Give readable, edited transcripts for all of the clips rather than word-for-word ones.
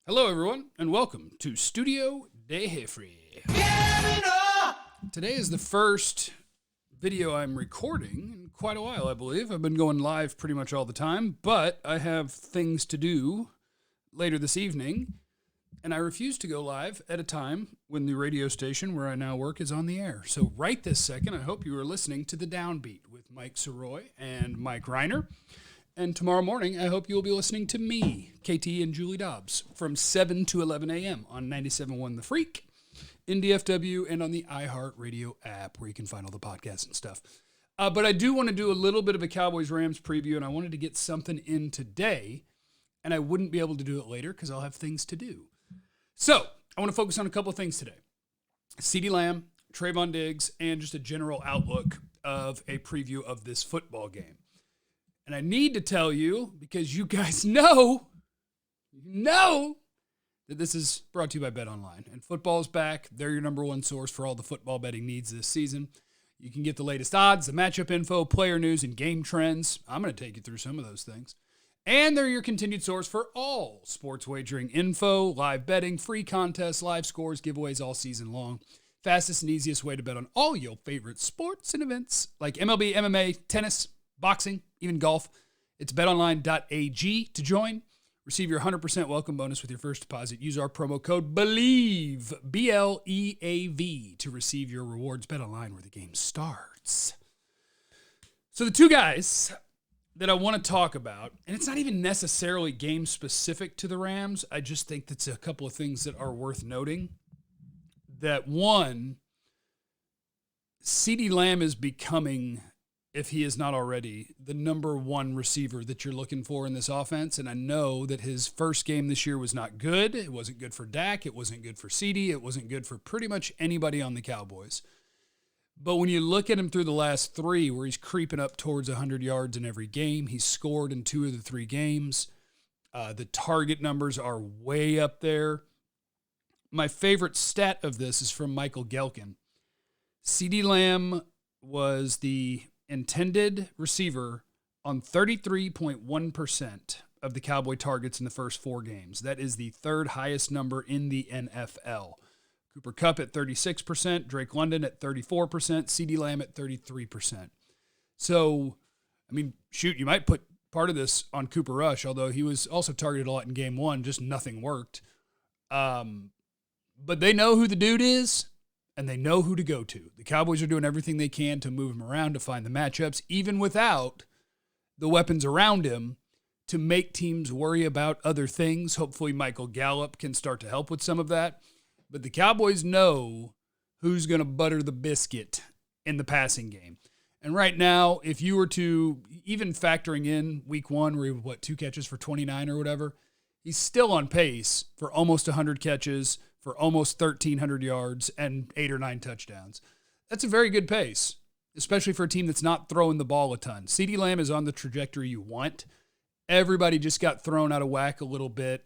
Hello, everyone, and welcome to Studio de Jeffrey. Today is the first video I'm recording in quite a while, I believe. I've been going live pretty much all the time, but I have things to do later this evening, and I refuse to go live at a time when the radio station where I now work is on the air. So right this second, I hope you are listening to The Downbeat with Mike Soroy and Mike Reiner. And tomorrow morning, I hope you'll be listening to me, KT and Julie Dobbs, from 7 to 11 a.m. on 97.1 The Freak, in DFW, and on the iHeartRadio app, where you can find all the podcasts and stuff. But I do want to do a little bit of a Cowboys-Rams preview, and I wanted to get something in today, and I wouldn't be able to do it later because I'll have things to do. So, I want to focus on a couple of things today. CeeDee Lamb, Trevon Diggs, and just a general outlook of a preview of this football game. And I need to tell you, because you guys know that this is brought to you by BetOnline. And football's back. They're your number one source for all the football betting needs this season. You can get the latest odds, the matchup info, player news, and game trends. I'm going to take you through some of those things. And they're your continued source for all sports wagering info, live betting, free contests, live scores, giveaways all season long. Fastest and easiest way to bet on all your favorite sports and events like MLB, MMA, tennis, boxing, even golf. It's betonline.ag to join. Receive your 100% welcome bonus with your first deposit. Use our promo code BELIEVE, B-L-E-A-V, to receive your rewards. BetOnline, where the game starts. So the two guys that I want to talk about, and it's not even necessarily game specific to the Rams. I just think that's a couple of things that are worth noting. That one, CeeDee Lamb is becoming, if he is not already, the number one receiver that you're looking for in this offense. And I know that his first game this year was not good. It wasn't good for Dak. It wasn't good for CeeDee. It wasn't good for pretty much anybody on the Cowboys. But when you look at him through the last three, where he's creeping up towards 100 yards in every game, he's scored in 2 of the 3 games. The target numbers are way up there. My favorite stat of this is from Michael Gelkin. CeeDee Lamb was the intended receiver on 33.1% of the Cowboy targets in the first 4 games. That is the third highest number in the NFL. Cooper Kupp at 36%, Drake London at 34%, CeeDee Lamb at 33%. So, I mean, shoot, you might put part of this on Cooper Rush, although he was also targeted a lot in game 1, just nothing worked. But they know who the dude is, and they know who to go to. The Cowboys are doing everything they can to move him around, to find the matchups, even without the weapons around him, to make teams worry about other things. Hopefully Michael Gallup can start to help with some of that. But the Cowboys know who's going to butter the biscuit in the passing game. And right now, if you were to, even factoring in week 1, where he had, 2 catches for 29 or whatever, he's still on pace for almost 100 catches, for almost 1,300 yards, and 8 or 9 touchdowns. That's a very good pace, especially for a team that's not throwing the ball a ton. CeeDee Lamb is on the trajectory you want. Everybody just got thrown out of whack a little bit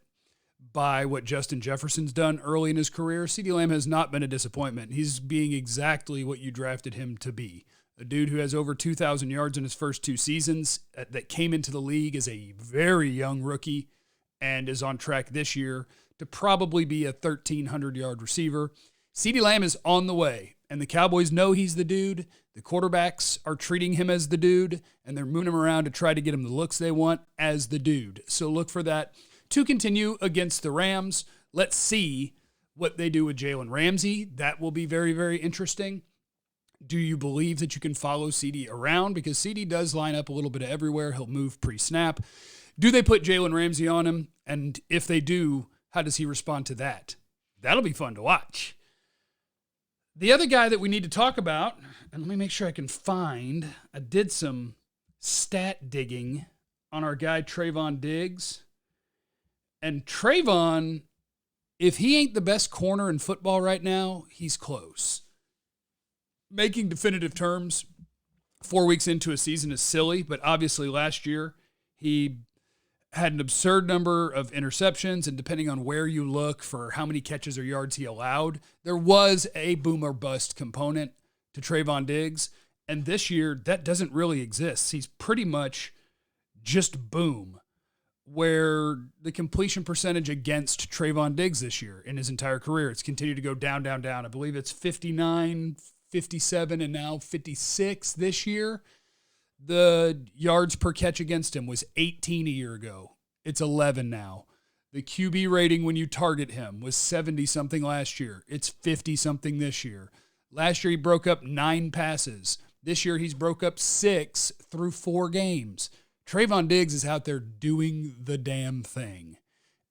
by what Justin Jefferson's done early in his career. CeeDee Lamb has not been a disappointment. He's being exactly what you drafted him to be. A dude who has over 2,000 yards in his first 2 seasons, that came into the league as a very young rookie and is on track this year to probably be a 1,300-yard receiver. CeeDee Lamb is on the way, and the Cowboys know he's the dude. The quarterbacks are treating him as the dude, and they're moving him around to try to get him the looks they want as the dude. So look for that to continue against the Rams. Let's see what they do with Jalen Ramsey. That will be very, very interesting. Do you believe that you can follow CeeDee around? Because CeeDee does line up a little bit of everywhere. He'll move pre-snap. Do they put Jalen Ramsey on him? And if they do, how does he respond to that? That'll be fun to watch. The other guy that we need to talk about, and let me make sure I can find, I did some stat digging on our guy Trevon Diggs. And Trevon, if he ain't the best corner in football right now, he's close. Making definitive terms 4 weeks into a season is silly, but obviously last year he had an absurd number of interceptions, and depending on where you look for how many catches or yards he allowed, there was a boom or bust component to Trevon Diggs, and this year that doesn't really exist. He's pretty much just boom where the completion percentage against Trevon Diggs this year in his entire career, it's continued to go down, down, down. I believe it's 59, 57, and now 56 this year. The yards per catch against him was 18 a year ago. It's 11 now. The QB rating when you target him was 70-something last year. It's 50-something this year. Last year he broke up 9 passes. This year he's broke up 6 through 4 games. Trevon Diggs is out there doing the damn thing.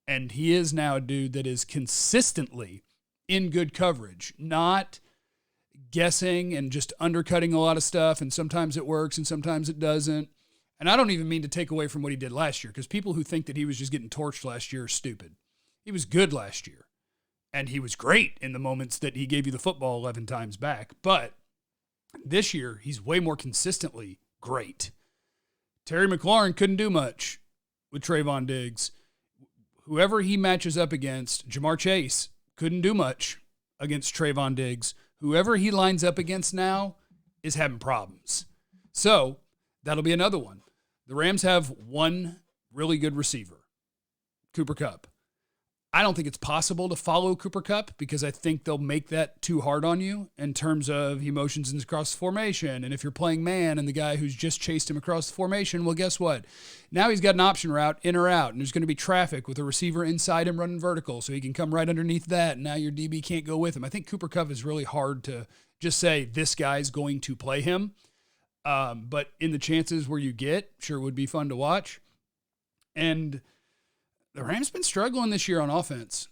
And he is now a dude that is consistently in good coverage, not guessing and just undercutting a lot of stuff, and sometimes it works and sometimes it doesn't. And I don't even mean to take away from what he did last year, because people who think that he was just getting torched last year are stupid. He was good last year, and he was great in the moments that he gave you the football 11 times back. But this year, he's way more consistently great. Terry McLaurin couldn't do much with Trevon Diggs. Whoever he matches up against, Jamar Chase couldn't do much against Trevon Diggs. Whoever he lines up against now is having problems. So that'll be another one. The Rams have one really good receiver, Cooper Kupp. I don't think it's possible to follow Cooper Kupp because I think they'll make that too hard on you in terms of emotions across the formation. And if you're playing man and the guy who's just chased him across the formation, well, guess what? Now he's got an option route in or out, and there's going to be traffic with a receiver inside him running vertical, so he can come right underneath that, and now your DB can't go with him. I think Cooper Kupp is really hard to just say this guy's going to play him. But in the chances where you get, sure would be fun to watch. And the Rams been struggling this year on offense.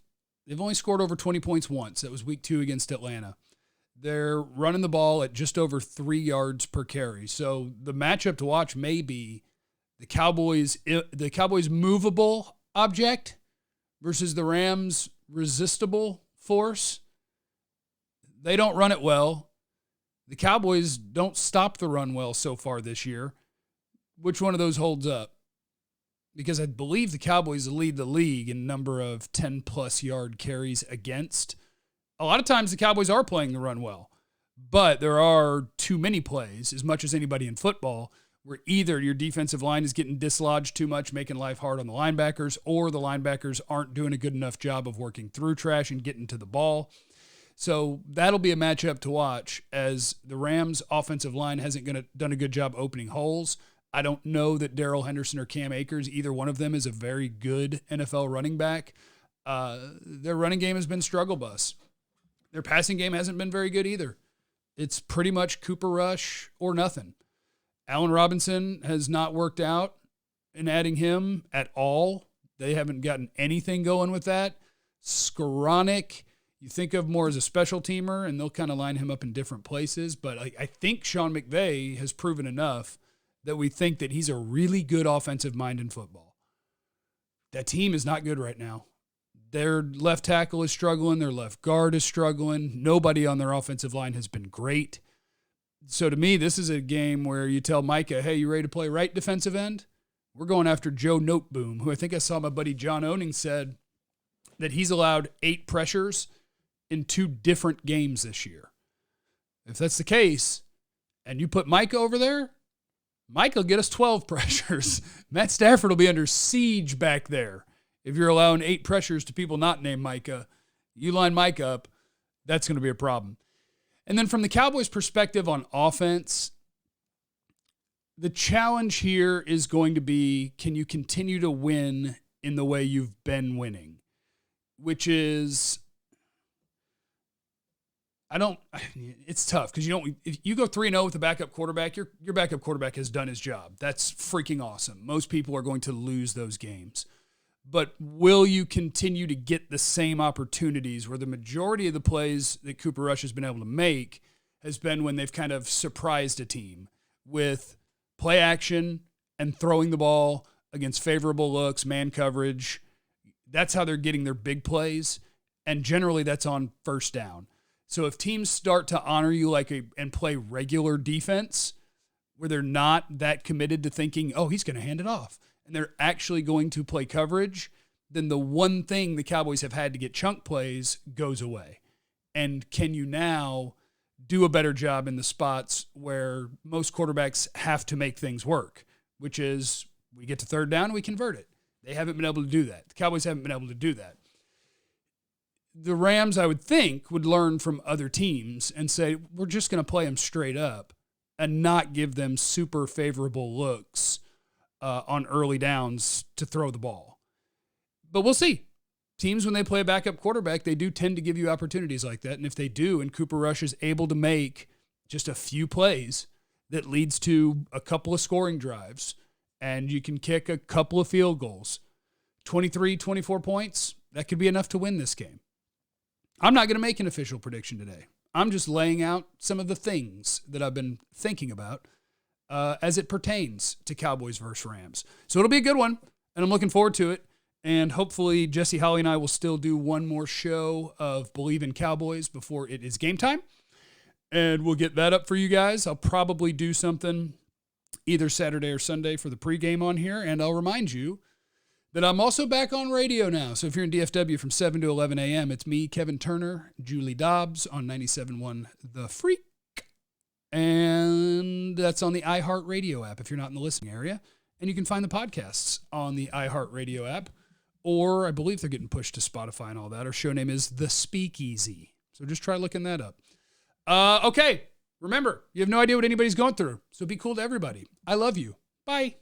They've only scored over 20 points once. That was week 2 against Atlanta. They're running the ball at just over 3 yards per carry. So the matchup to watch may be the Cowboys' movable object versus the Rams' resistible force. They don't run it well. The Cowboys don't stop the run well so far this year. Which one of those holds up? Because I believe the Cowboys lead the league in number of 10-plus yard carries against. A lot of times the Cowboys are playing the run well, but there are too many plays, as much as anybody in football, where either your defensive line is getting dislodged too much, making life hard on the linebackers, or the linebackers aren't doing a good enough job of working through trash and getting to the ball. So that'll be a matchup to watch, as the Rams' offensive line hasn't done a good job opening holes. I don't know that Darrell Henderson or Cam Akers, either one of them, is a very good NFL running back. Their running game has been struggle bus. Their passing game hasn't been very good either. It's pretty much Cooper Rush or nothing. Allen Robinson has not worked out in adding him at all. They haven't gotten anything going with that. Skoranek, you think of more as a special teamer, and they'll kind of line him up in different places. But I think Sean McVay has proven enough that we think that he's a really good offensive mind in football. That team is not good right now. Their left tackle is struggling. Their left guard is struggling. Nobody on their offensive line has been great. So to me, this is a game where you tell Micah, hey, you ready to play right defensive end? We're going after Joe Noteboom, who I think I saw my buddy John Owning said that he's allowed 8 pressures in 2 different games this year. If that's the case, and you put Micah over there, Mike will get us 12 pressures. Matt Stafford will be under siege back there. If you're allowing 8 pressures to people not named Micah, you line Mike up, that's going to be a problem. And then from the Cowboys' perspective on offense, the challenge here is going to be, can you continue to win in the way you've been winning? Which is, it's tough because if you go 3-0 with a backup quarterback, your backup quarterback has done his job. That's freaking awesome. Most people are going to lose those games. But will you continue to get the same opportunities where the majority of the plays that Cooper Rush has been able to make has been when they've kind of surprised a team with play action and throwing the ball against favorable looks, man coverage. That's how they're getting their big plays, and generally that's on first down. So if teams start to honor you and play regular defense where they're not that committed to thinking, oh, he's going to hand it off, and they're actually going to play coverage, then the one thing the Cowboys have had to get chunk plays goes away. And can you now do a better job in the spots where most quarterbacks have to make things work, which is we get to third down, we convert it. They haven't been able to do that. The Cowboys haven't been able to do that. The Rams, I would think, would learn from other teams and say, we're just going to play them straight up and not give them super favorable looks on early downs to throw the ball. But we'll see. Teams, when they play a backup quarterback, they do tend to give you opportunities like that. And if they do, and Cooper Rush is able to make just a few plays that leads to a couple of scoring drives, and you can kick a couple of field goals, 23, 24 points, that could be enough to win this game. I'm not going to make an official prediction today. I'm just laying out some of the things that I've been thinking about as it pertains to Cowboys versus Rams. So it'll be a good one, and I'm looking forward to it. And hopefully Jesse Holly and I will still do one more show of Believe in Cowboys before it is game time. And we'll get that up for you guys. I'll probably do something either Saturday or Sunday for the pregame on here. And I'll remind you that I'm also back on radio now. So if you're in DFW from 7 to 11 a.m., it's me, Kevin Turner, Julie Dobbs on 97.1 The Freak. And that's on the iHeartRadio app if you're not in the listening area. And you can find the podcasts on the iHeartRadio app. Or I believe they're getting pushed to Spotify and all that. Our show name is The Speakeasy. So just try looking that up. Okay. Remember, you have no idea what anybody's going through. So be cool to everybody. I love you. Bye.